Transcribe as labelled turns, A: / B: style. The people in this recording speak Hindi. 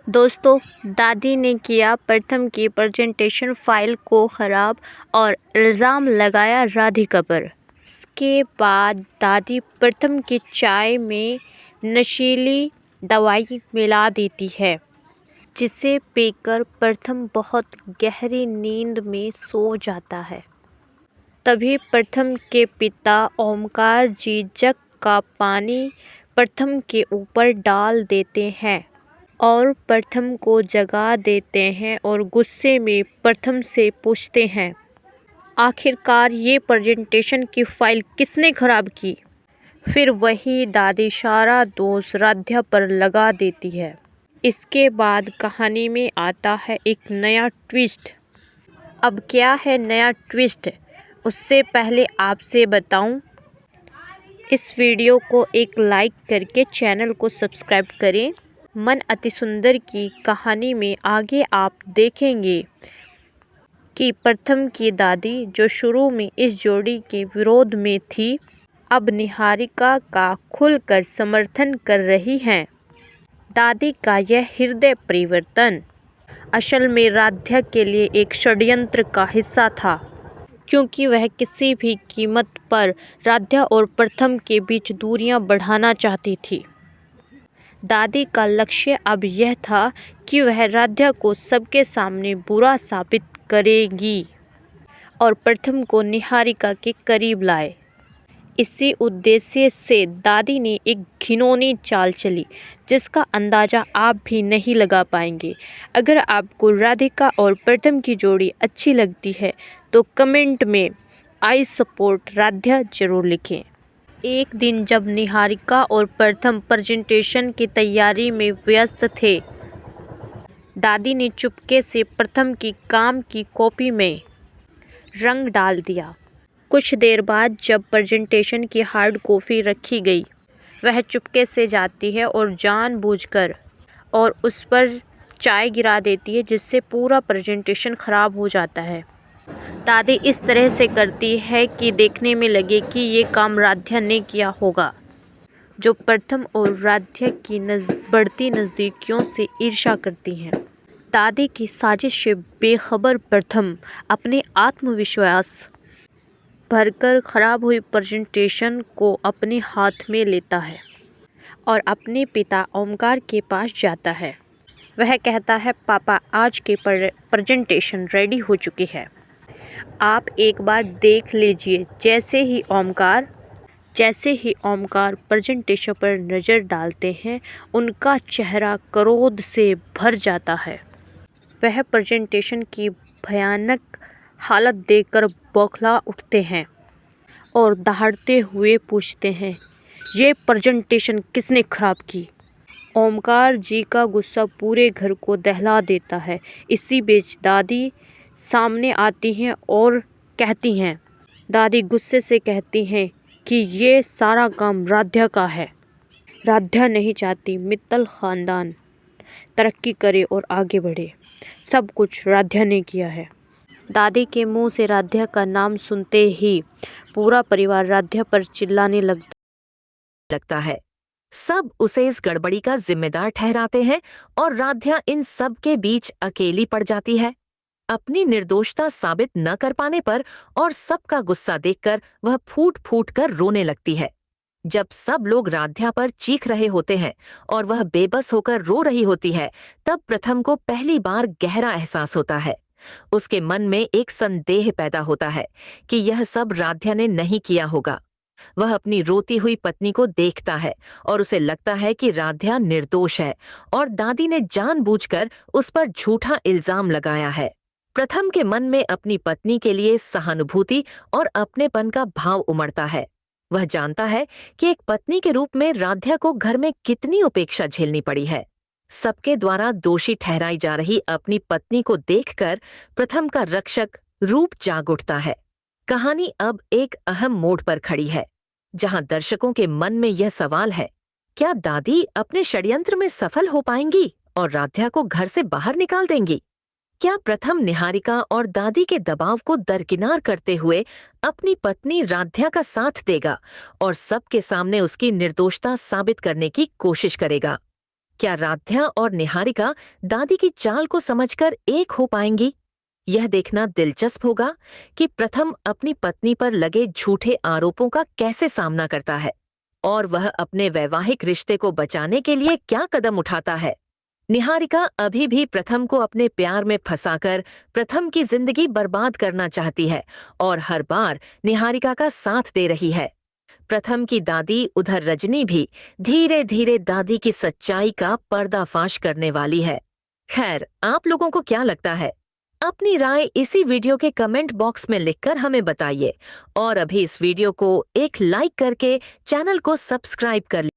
A: दोस्तों, दादी ने किया प्रथम की प्रेजेंटेशन फाइल को खराब और इल्ज़ाम लगाया राधिका पर। इसके बाद दादी प्रथम की चाय में नशीली दवाई मिला देती है, जिसे पीकर प्रथम बहुत गहरी नींद में सो जाता है। तभी प्रथम के पिता ओमकार जी जग का पानी प्रथम के ऊपर डाल देते हैं और प्रथम को जगा देते हैं और गुस्से में प्रथम से पूछते हैं, आखिरकार ये प्रेजेंटेशन की फाइल किसने खराब की? फिर वही दादी सारा दोष राध्या पर लगा देती है। इसके बाद कहानी में आता है एक नया ट्विस्ट। अब क्या है नया ट्विस्ट, उससे पहले आपसे बताऊं, इस वीडियो को एक लाइक करके चैनल को सब्सक्राइब करें। मन अति सुंदर की कहानी में आगे आप देखेंगे कि प्रथम की दादी, जो शुरू में इस जोड़ी के विरोध में थी, अब निहारिका का खुलकर समर्थन कर रही हैं। दादी का यह हृदय परिवर्तन असल में राध्या के लिए एक षड्यंत्र का हिस्सा था, क्योंकि वह किसी भी कीमत पर राध्या और प्रथम के बीच दूरियां बढ़ाना चाहती थी। दादी का लक्ष्य अब यह था कि वह राध्या को सबके सामने बुरा साबित करेगी और प्रथम को निहारिका के करीब लाए। इसी उद्देश्य से दादी ने एक घिनौनी चाल चली, जिसका अंदाज़ा आप भी नहीं लगा पाएंगे। अगर आपको राधिका और प्रथम की जोड़ी अच्छी लगती है तो कमेंट में आई सपोर्ट राध्या जरूर लिखें। एक दिन जब निहारिका और प्रथम प्रेजेंटेशन की तैयारी में व्यस्त थे, दादी ने चुपके से प्रथम की काम की कॉपी में रंग डाल दिया। कुछ देर बाद जब प्रेजेंटेशन की हार्ड कॉपी रखी गई, वह चुपके से जाती है और जानबूझकर और उस पर चाय गिरा देती है, जिससे पूरा प्रेजेंटेशन खराब हो जाता है। दादी इस तरह से करती है कि देखने में लगे कि ये काम राध्या ने किया होगा, जो प्रथम और राध्या की बढ़ती नज़दीकियों से ईर्ष्या करती हैं। दादी की साजिश से बेखबर प्रथम अपने आत्मविश्वास भरकर खराब हुई प्रेजेंटेशन को अपने हाथ में लेता है और अपने पिता ओमकार के पास जाता है। वह कहता है, पापा, आज की प्रेजेंटेशन रेडी हो चुकी है, आप एक बार देख लीजिए। जैसे ही ओमकार प्रेजेंटेशन पर नज़र डालते हैं, उनका चेहरा क्रोध से भर जाता है। वह प्रेजेंटेशन की भयानक हालत देखकर बौखला उठते हैं और दहाड़ते हुए पूछते हैं, ये प्रेजेंटेशन किसने खराब की? ओमकार जी का गुस्सा पूरे घर को दहला देता है। इसी बीच दादी सामने आती हैं और कहती हैं, दादी गुस्से से कहती हैं कि ये सारा काम राध्या का है। राध्या नहीं चाहती मित्तल ख़ानदान तरक्की करे और आगे बढ़े, सब कुछ राध्या ने किया है। दादी के मुंह से राध्या का नाम सुनते ही पूरा परिवार राध्या पर चिल्लाने लगता है।
B: सब उसे इस गड़बड़ी का जिम्मेदार ठहराते हैं और राध्या इन सब के बीच अकेली पड़ जाती है। अपनी निर्दोषता साबित न कर पाने पर और सबका गुस्सा देखकर वह फूट फूट कर रोने लगती है। जब सब लोग राध्या पर चीख रहे होते हैं और वह बेबस होकर रो रही होती है, तब प्रथम को पहली बार गहरा एहसास होता है। उसके मन में एक संदेह पैदा होता है कि यह सब राध्या ने नहीं किया होगा। वह अपनी रोती हुई पत्नी को देखता है और उसे लगता है कि राध्या निर्दोष है और दादी ने जानबूझकर उस पर झूठा इल्जाम लगाया है। प्रथम के मन में अपनी पत्नी के लिए सहानुभूति और अपनेपन का भाव उमड़ता है। वह जानता है कि एक पत्नी के रूप में राध्या को घर में कितनी उपेक्षा झेलनी पड़ी है। सबके द्वारा दोषी ठहराई जा रही अपनी पत्नी को देखकर प्रथम का रक्षक रूप जाग उठता है। कहानी अब एक अहम मोड़ पर खड़ी है, जहां दर्शकों के मन में यह सवाल है, क्या दादी अपने षड्यंत्र में सफल हो पाएंगी और राध्या को घर से बाहर निकाल देंगी? क्या प्रथम निहारिका और दादी के दबाव को दरकिनार करते हुए अपनी पत्नी राध्या का साथ देगा और सबके सामने उसकी निर्दोषता साबित करने की कोशिश करेगा? क्या राध्या और निहारिका दादी की चाल को समझकर एक हो पाएंगी? यह देखना दिलचस्प होगा कि प्रथम अपनी पत्नी पर लगे झूठे आरोपों का कैसे सामना करता है और वह अपने वैवाहिक रिश्ते को बचाने के लिए क्या कदम उठाता है। निहारिका अभी भी प्रथम को अपने प्यार में फंसाकर प्रथम की जिंदगी बर्बाद करना चाहती है और हर बार निहारिका का साथ दे रही है। प्रथम की दादी उधर रजनी भी धीरे धीरे दादी की सच्चाई का पर्दाफाश करने वाली है। खैर, आप लोगों को क्या लगता है? अपनी राय इसी वीडियो के कमेंट बॉक्स में लिखकर हमें बताइए और अभी इस वीडियो को एक लाइक करके चैनल को सब्सक्राइब कर